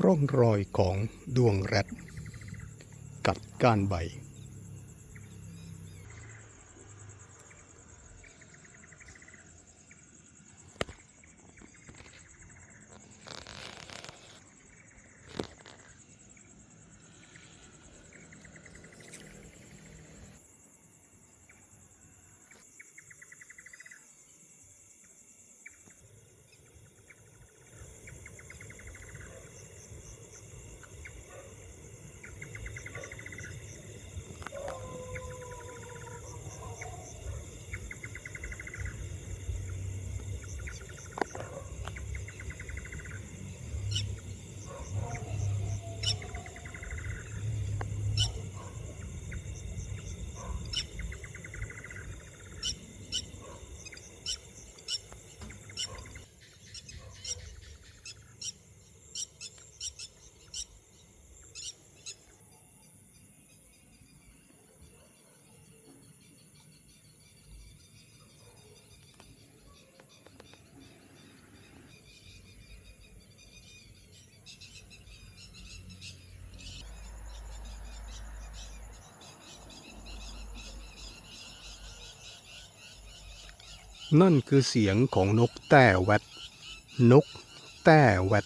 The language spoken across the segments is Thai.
ร่องรอยของดวงแรดกัดก้านใบนั่นคือเสียงของนกแต้แวดนกแต้แวด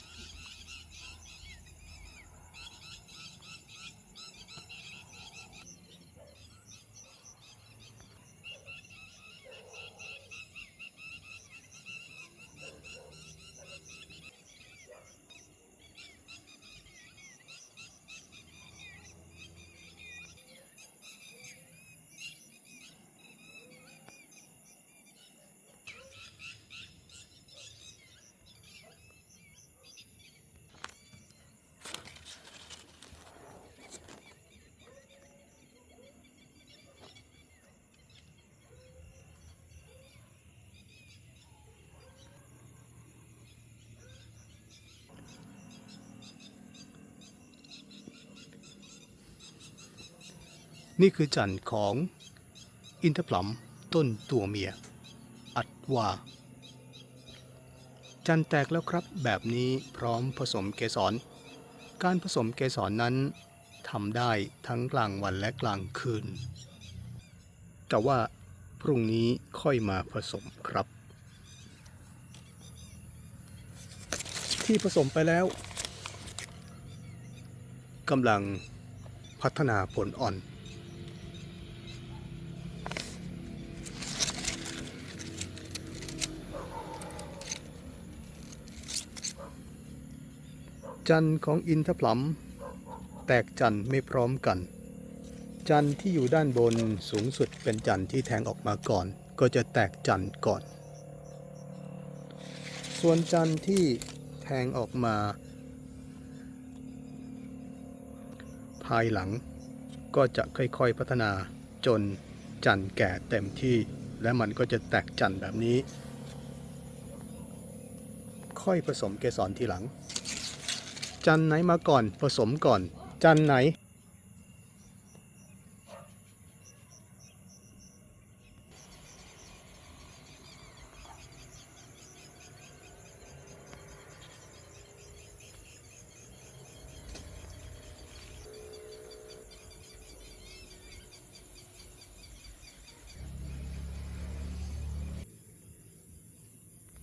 นี่คือจันทร์ของอินทผลัมต้นตัวเมียอัดว่าจันทร์แตกแล้วครับแบบนี้พร้อมผสมเกสรการผสมเกสรนั้นทำได้ทั้งกลางวันและกลางคืนแต่ว่าพรุ่งนี้ค่อยมาผสมครับที่ผสมไปแล้วกำลังพัฒนาผลอ่อนจันทร์ของอินทผลัมแตกจันทร์ไม่พร้อมกันจันทร์ที่อยู่ด้านบนสูงสุดเป็นจันทร์ที่แทงออกมาก่อนก็จะแตกจันทร์ก่อนส่วนจันทร์ที่แทงออกมาภายหลังก็จะค่อยๆพัฒนาจนจันทร์แก่เต็มที่และมันก็จะแตกจันทร์แบบนี้ค่อยผสมเกสรทีหลังจันทร์ไหนมาก่อนผสมก่อนจันทร์ไหน